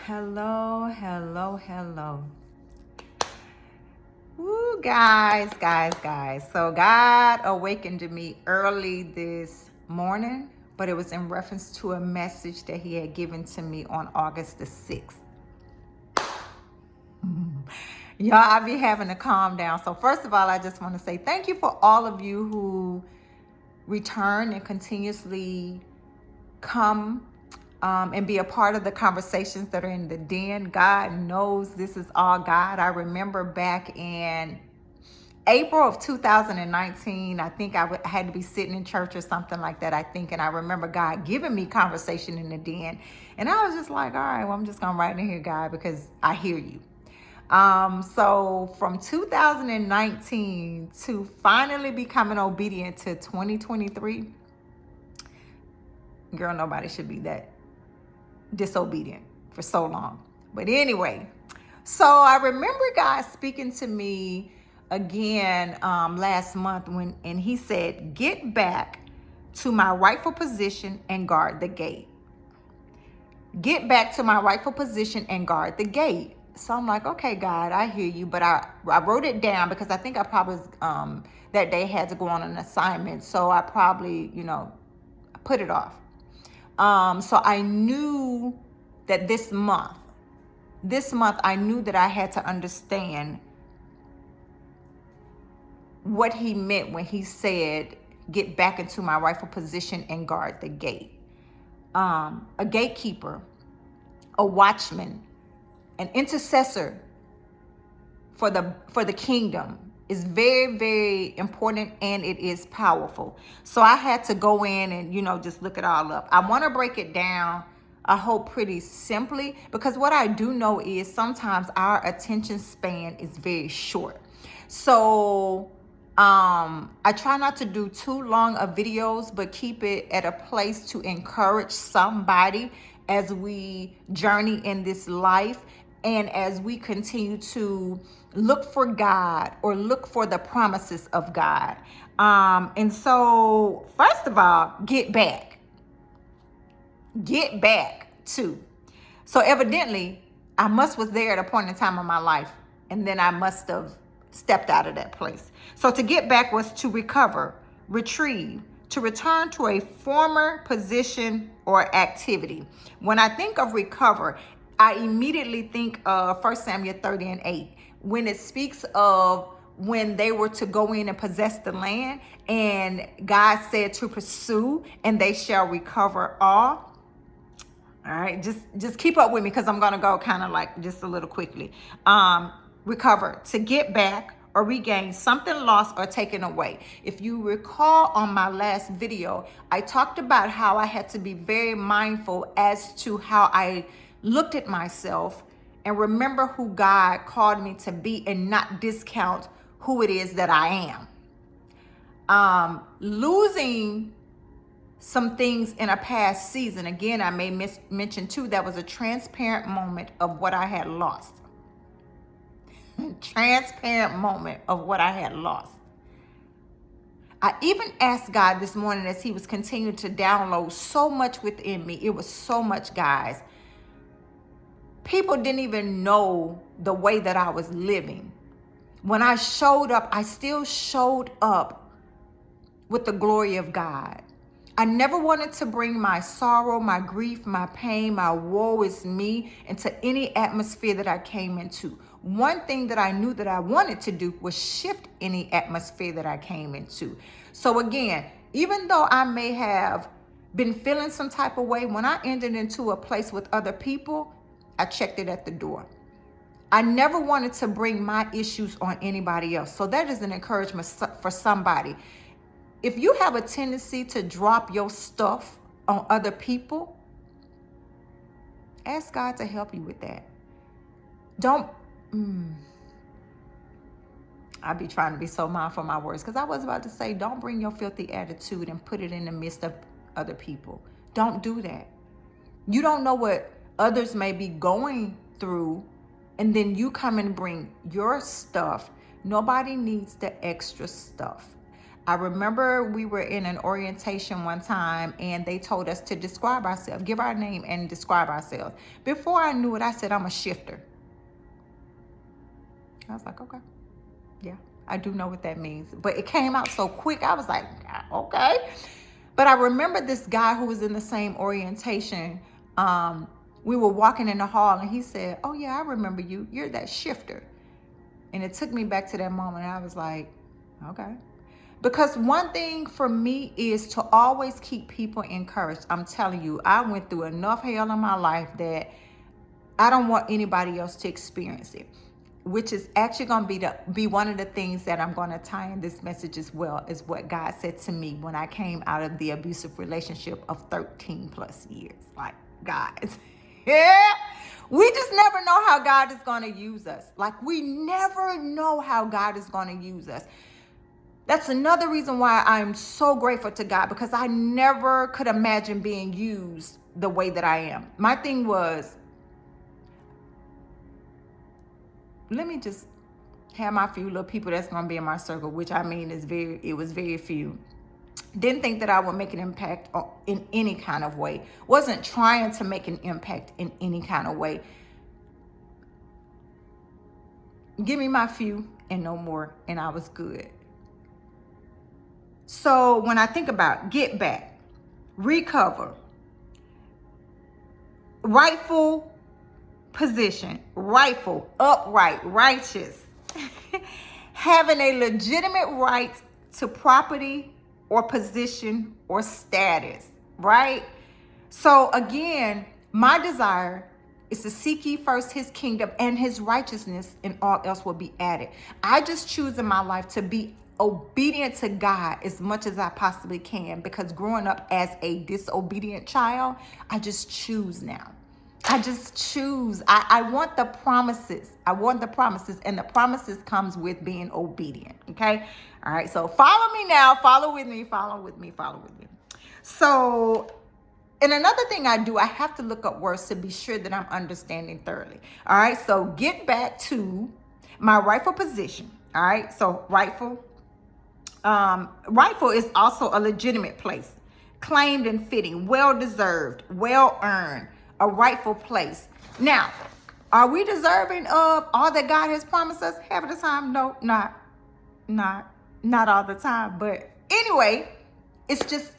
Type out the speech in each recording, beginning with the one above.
Hello, hello, hello. Woo, guys. So God awakened me early this morning, but it was in reference to a message that he had given to me on August the 6th. Y'all, I be having to calm down. So first of all, I just want to say thank you for all of you who return and continuously come and be a part of the conversations that are in the den. God knows this is all God. I remember back in April of 2019, I think I had to be sitting in church or something like that, I think. And I remember God giving me conversation in the den. And I was just like, all right, well, I'm just going to write in here, God, because I hear you. So from 2019 to finally becoming obedient to 2023, girl, nobody should be that disobedient for so long. But anyway, so I remember God speaking to me again last month and he said, get back to my rightful position and guard the gate. Get back to my rightful position and guard the gate. So I'm like, okay, God, I hear you. But I wrote it down because I think I probably that day had to go on an assignment. So I probably, put it off. So I knew that this month, I knew that I had to understand what he meant when he said, get back into my rightful position and guard the gate. A gatekeeper, a watchman, an intercessor for the kingdom is very, very important, and it is powerful. So I had to go in and, just look it all up. I want to break it down, I hope, pretty simply, because what I do know is sometimes our attention span is very short. So I try not to do too long of videos, but keep it at a place to encourage somebody as we journey in this life and as we continue to look for God or look for the promises of God. And so, first of all, get back to. So evidently, I was there at a point in time in my life, and then I must have stepped out of that place. So to get back was to recover, retrieve, to return to a former position or activity. When I think of recover, I immediately think of 1 Samuel 30:8, when it speaks of when they were to go in and possess the land, and God said to pursue, and they shall recover all. All right, just keep up with me because I'm going to go kind of like just a little quickly. Recover, to get back or regain something lost or taken away. If you recall on my last video, I talked about how I had to be very mindful as to how I looked at myself and remember who God called me to be and not discount who it is that I am. Losing some things in a past season, again, I may mention too, that was a transparent moment of what I had lost. Transparent moment of what I had lost. I even asked God this morning as he was continuing to download so much within me. It was so much, guys. People didn't even know the way that I was living. When I showed up, I still showed up with the glory of God. I never wanted to bring my sorrow, my grief, my pain, my woe is me into any atmosphere that I came into. One thing that I knew that I wanted to do was shift any atmosphere that I came into. So again, even though I may have been feeling some type of way, when I entered into a place with other people, I checked it at the door. I never wanted to bring my issues on anybody else. So that is an encouragement for somebody. If you have a tendency to drop your stuff on other people, ask God to help you with that. I be trying to be so mindful of my words, because I was about to say, don't bring your filthy attitude and put it in the midst of other people. Don't do that. You don't know what others may be going through, and then you come and bring your stuff. Nobody needs the extra stuff. I remember we were in an orientation one time and they told us to describe ourselves, give our name and describe ourselves. Before I knew it, I said, I'm a shifter. I was like, okay, yeah, I do know what that means. But it came out so quick. I was like, okay. But I remember this guy who was in the same orientation. We were walking in the hall and he said, oh yeah, I remember you. You're that shifter. And it took me back to that moment. I was like, okay. Because one thing for me is to always keep people encouraged. I'm telling you, I went through enough hell in my life that I don't want anybody else to experience it, which is actually going to be one of the things that I'm going to tie in this message as well, is what God said to me when I came out of the abusive relationship of 13 plus years. Like, guys, yeah, we just never know how God is going to use us. Like, we never know how God is going to use us. That's another reason why I'm so grateful to God, because I never could imagine being used the way that I am. My thing was, let me just have my few little people that's going to be in my circle, which I mean it was very few. Didn't think that I would make an impact in any kind of way. Wasn't trying to make an impact in any kind of way. Give me my few and no more, and I was good. So when I think about get back, recover, rightful position, rightful, upright, righteous, having a legitimate right to property or position or status, right? So again, my desire is to seek ye first his kingdom and his righteousness, and all else will be added. I just choose in my life to be obedient to God as much as I possibly can, because growing up as a disobedient child, I just choose now. I just choose. I want the promises. I want the promises, and the promises comes with being obedient. Okay. All right. So follow me now. Follow with me. Follow with me. Follow with me. So, and another thing I do, I have to look up words to be sure that I'm understanding thoroughly. All right. So get back to my rightful position. All right. So rightful. Rightful is also a legitimate place, claimed and fitting, well-deserved, well-earned, a rightful place. Now, are we deserving of all that God has promised us? Half of the time, no, not all the time. But anyway, it's just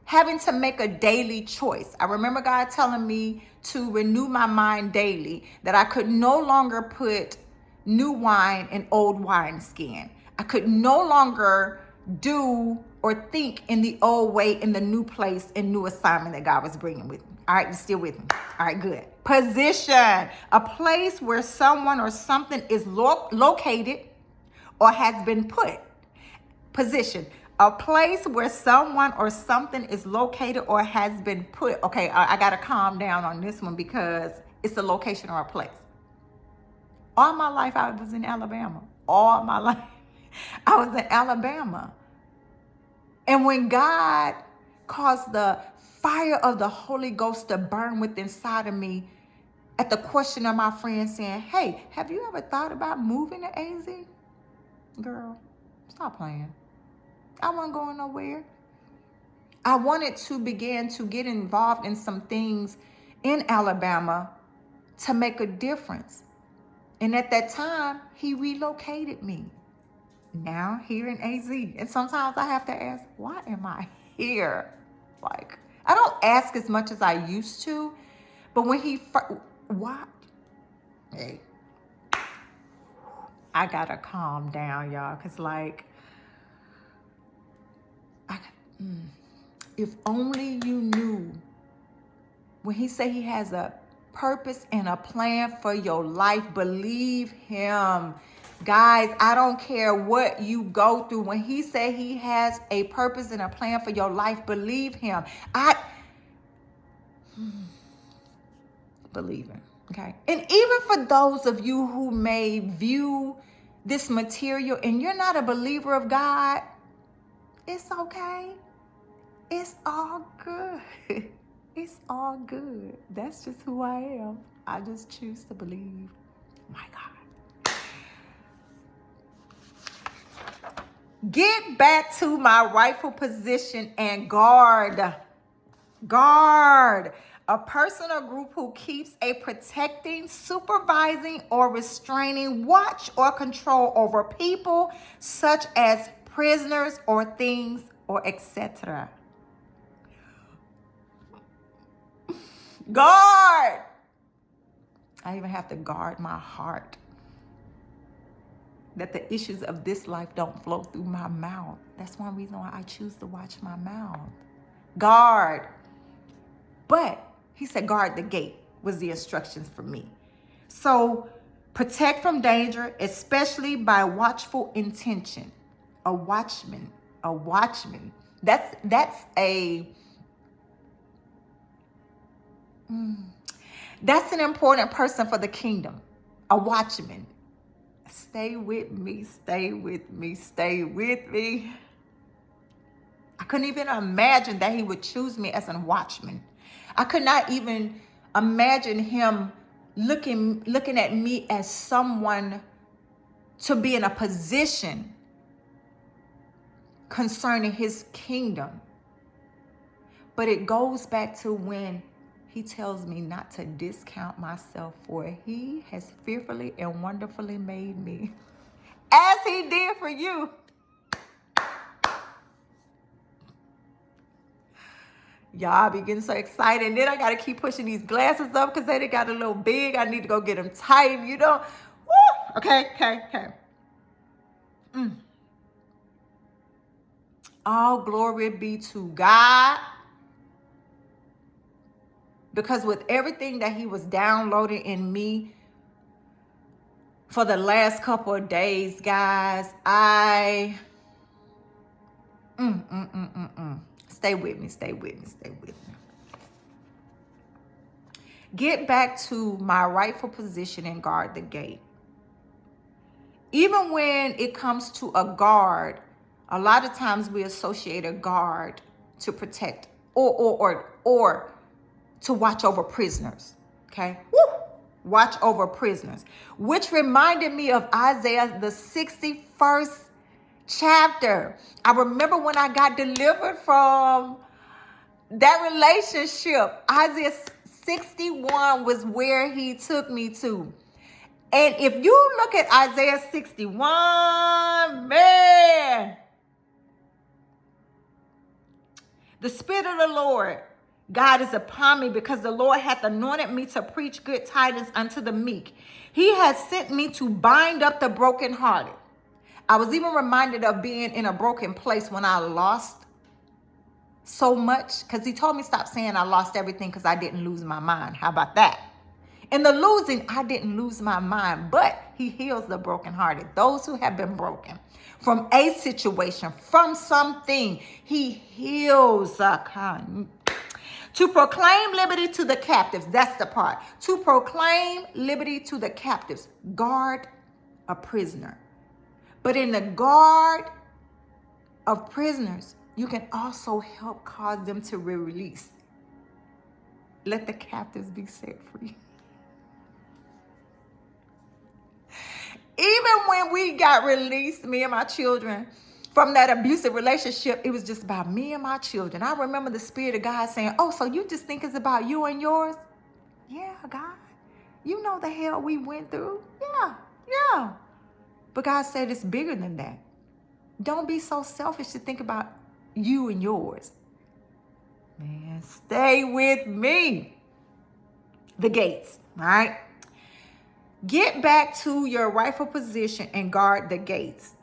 having to make a daily choice. I remember God telling me to renew my mind daily, that I could no longer put new wine in old wineskin. I could no longer do or think in the old way in the new place and new assignment that God was bringing with me. All right, you still with me? All right, good. Position, a place where someone or something is located or has been put. Position, a place where someone or something is located or has been put. Okay, I got to calm down on this one because it's a location or a place. All my life, I was in Alabama. All my life, I was in Alabama. And when God caused the fire of the Holy Ghost to burn within inside of me at the question of my friend saying, hey, have you ever thought about moving to AZ? Girl, stop playing. I wasn't going nowhere. I wanted to begin to get involved in some things in Alabama to make a difference. And at that time, he relocated me. Now here in AZ. And sometimes I have to ask, why am I here? Like, I don't ask as much as I used to, but when why? Hey, I gotta calm down, y'all, because like, if only you knew when he said he has a purpose and a plan for your life, believe him. Guys, I don't care what you go through. When he said he has a purpose and a plan for your life, believe him. I believe him, okay? And even for those of you who may view this material and you're not a believer of God, it's okay. It's all good. It's all good. That's just who I am. I just choose to believe my God. Get back to my rightful position and guard. Guard. A person or group who keeps a protecting, supervising, or restraining watch or control over people, such as prisoners or things or etc. Guard. I even have to guard my heart, that the issues of this life don't flow through my mouth. That's one reason why I choose to watch my mouth. Guard. But he said guard the gate was the instructions for me. So protect from danger, especially by watchful intention. A watchman. A watchman. That's an important person for the kingdom. A watchman. Stay with me, stay with me, stay with me. I couldn't even imagine that he would choose me as a watchman. I could not even imagine him looking at me as someone to be in a position concerning his kingdom. But it goes back to when he tells me not to discount myself, for he has fearfully and wonderfully made me, as he did for you. Y'all be getting so excited. And then I got to keep pushing these glasses up because they got a little big. I need to go get them tight, you know. Woo! Okay. All glory be to God. Because with everything that he was downloading in me for the last couple of days, guys, Stay with me. Get back to my rightful position and guard the gate. Even when it comes to a guard, a lot of times we associate a guard to protect or to watch over prisoners. Okay? Woo! Watch over prisoners. Which reminded me of Isaiah, the 61st chapter. I remember when I got delivered from that relationship. Isaiah 61 was where he took me to. And if you look at Isaiah 61, man, the Spirit of the Lord God is upon me, because the Lord hath anointed me to preach good tidings unto the meek. He has sent me to bind up the brokenhearted. I was even reminded of being in a broken place when I lost so much, because he told me stop saying I lost everything because I didn't lose my mind. How about that? In the losing, I didn't lose my mind, but he heals the brokenhearted, those who have been broken from a situation, from something. He heals. To proclaim liberty to the captives. That's the part. To proclaim liberty to the captives. Guard a prisoner. But in the guard of prisoners, you can also help cause them to be released. Let the captives be set free. Even when we got released, me and my children, from that abusive relationship, it was just about me and my children. I remember the Spirit of God saying, oh, so you just think it's about you and yours? Yeah, God. You know the hell we went through. Yeah. But God said it's bigger than that. Don't be so selfish to think about you and yours. Man, stay with me. The gates, all right? Get back to your rightful position and guard the gates.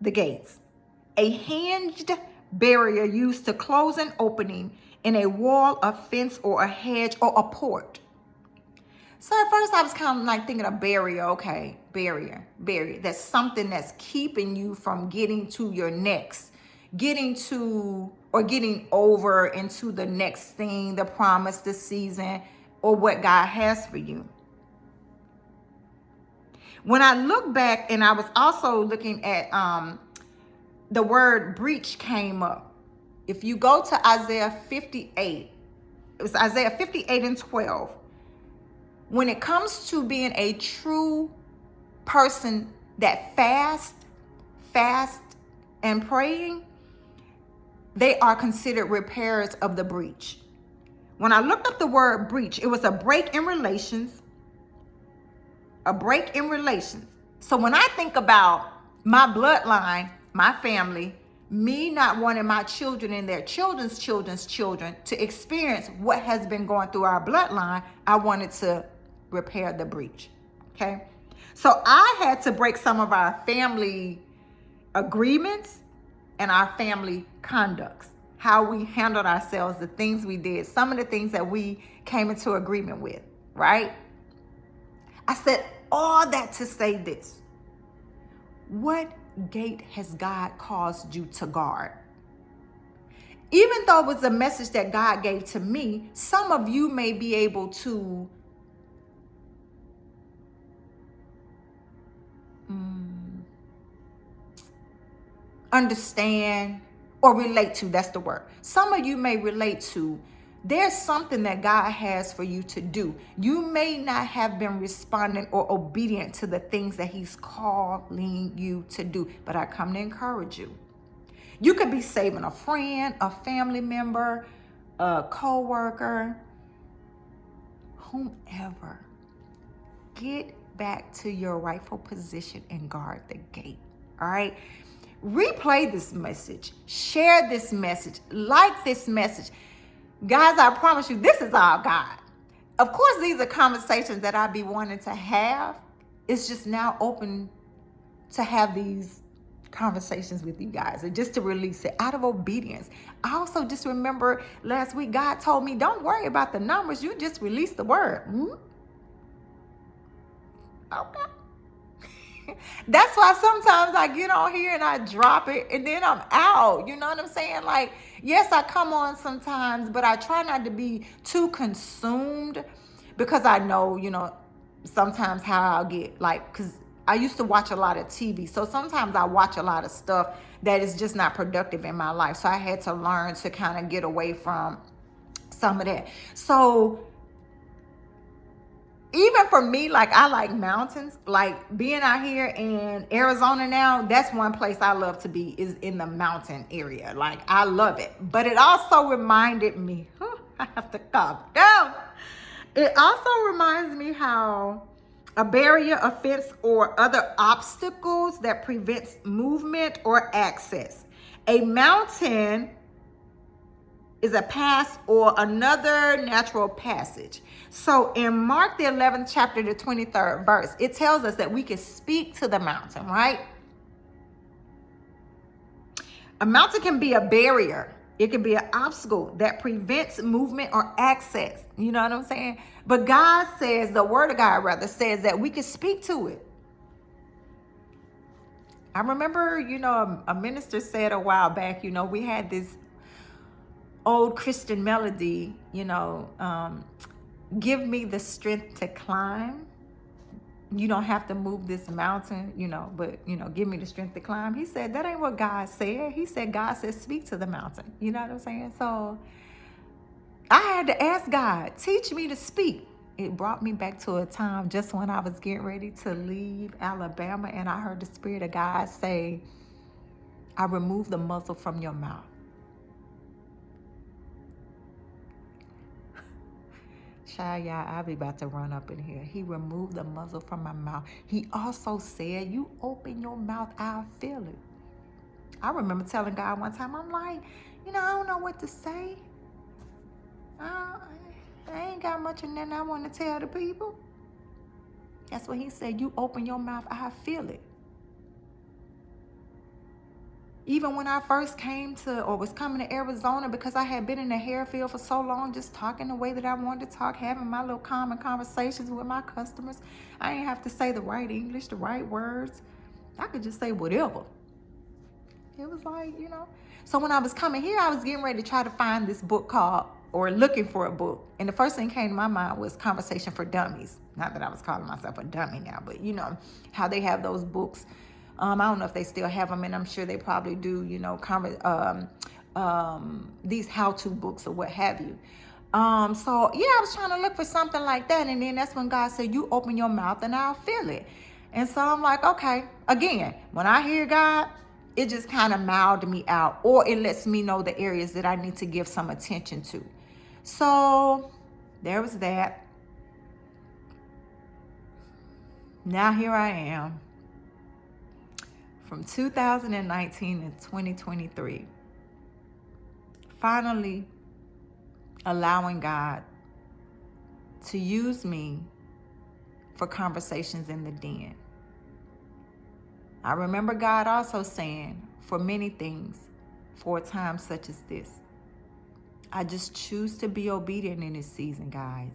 The gates. A hinged barrier used to close an opening in a wall, a fence, or a hedge, or a port. So at first I was kind of like thinking a barrier. Okay, barrier. That's something that's keeping you from getting to your next, getting over into the next thing, the promise, the season, or what God has for you. When I look back, and I was also looking at the word breach came up. If you go to Isaiah 58, it was Isaiah 58 and 12. When it comes to being a true person that fasts, fast and praying, they are considered repairers of the breach. When I looked up the word breach, it was a break in relations. A break in relations. So when I think about my bloodline, my family, me not wanting my children and their children's children to experience what has been going through our bloodline, I wanted to repair the breach. Okay? So I had to break some of our family agreements and our family conducts, how we handled ourselves, the things we did, some of the things that we came into agreement with, right? I said all that to say this. What gate has God caused you to guard? Even though it was a message that God gave to me, some of you may be able to understand or relate to. That's the word. Some of you may relate to, there's something that God has for you to do. You may not have been responding or obedient to the things that he's calling you to do, but I come to encourage you. You could be saving a friend, a family member, a co-worker, whomever. Get back to your rightful position and guard the gate. All right? Replay this message. Share this message. Like this message. Guys, I promise you, this is all God. Of course, these are conversations that I be wanting to have. It's just now open to have these conversations with you guys, and just to release it out of obedience. I also just remember last week, God told me, don't worry about the numbers. You just release the word. Okay. That's why sometimes I get on here and I drop it and then I'm out. You know what I'm saying? Like, yes, I come on sometimes, but I try not to be too consumed, because I know, sometimes how I'll get, like, because I used to watch a lot of TV. So sometimes I watch a lot of stuff that is just not productive in my life. So I had to learn to kind of get away from some of that. So even for me, like, I like mountains. Like, being out here in Arizona now, that's one place I love to be, is in the mountain area. Like, I love it. But it also reminded me, I have to calm down. It also reminds me how a barrier, a fence, or other obstacles that prevents movement or access. A mountain is a pass or another natural passage. So in Mark the 11th chapter, the 23rd verse, it tells us that we can speak to the mountain, right? A mountain can be a barrier. It can be an obstacle that prevents movement or access. You know what I'm saying? But God says, the word of God rather says that we can speak to it. I remember, a minister said a while back, we had this old Christian melody, give me the strength to climb. You don't have to move this mountain, but, give me the strength to climb. He said, that ain't what God said. He said, God said, speak to the mountain. You know what I'm saying? So I had to ask God, teach me to speak. It brought me back to a time just when I was getting ready to leave Alabama, and I heard the Spirit of God say, I remove the muzzle from your mouth. Child, y'all, I'll be about to run up in here. He removed the muzzle from my mouth. He also said, you open your mouth, I'll feel it. I remember telling God one time, I'm like, I don't know what to say. I ain't got much in there I want to tell the people. That's what he said. You open your mouth, I feel it. Even when I first was coming to Arizona, because I had been in the hair field for so long, just talking the way that I wanted to talk, having my little common conversations with my customers. I didn't have to say the right English, the right words. I could just say whatever. It was like, So when I was coming here, I was getting ready to try to find this book looking for a book. And the first thing came to my mind was Conversation for Dummies. Not that I was calling myself a dummy now, but how they have those books. I don't know if they still have them, and I'm sure they probably do, these how-to books or what have you. I was trying to look for something like that. And then that's when God said, you open your mouth and I'll feel it. And so I'm like, okay, again, when I hear God, it just kind of mild me out, or it lets me know the areas that I need to give some attention to. So there was that. Now here I am from 2019 to 2023, finally allowing God to use me for conversations in the den. I remember God also saying, for many things, for a time such as this. I just choose to be obedient in this season, guys.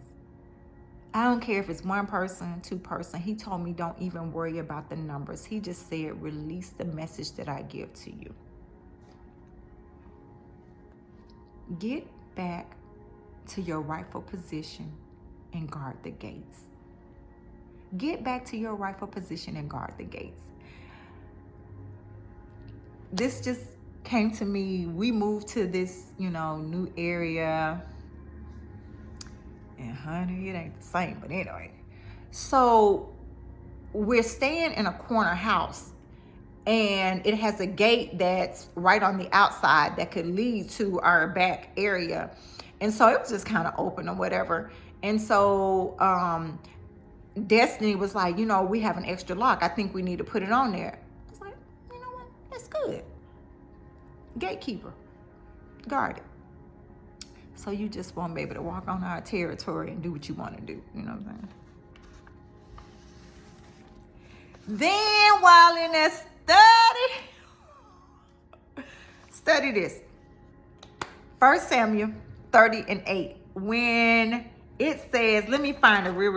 I don't care if it's one person, two person. He told me don't even worry about the numbers. He just said, release the message that I give to you. Get back to your rightful position and guard the gates. Get back to your rightful position and guard the gates. This just came to me. We moved to this, new area. And honey, it ain't the same, but anyway. So we're staying in a corner house, and it has a gate that's right on the outside that could lead to our back area. And so it was just kind of open or whatever. And so Destiny was like, we have an extra lock. I think we need to put it on there. I was like, you know what? That's good. Gatekeeper. Guard it. So you just won't be able to walk on our territory and do what you want to do. You know what I'm saying? Then while in that study this. 1 Samuel 30:8. When it says, let me find a real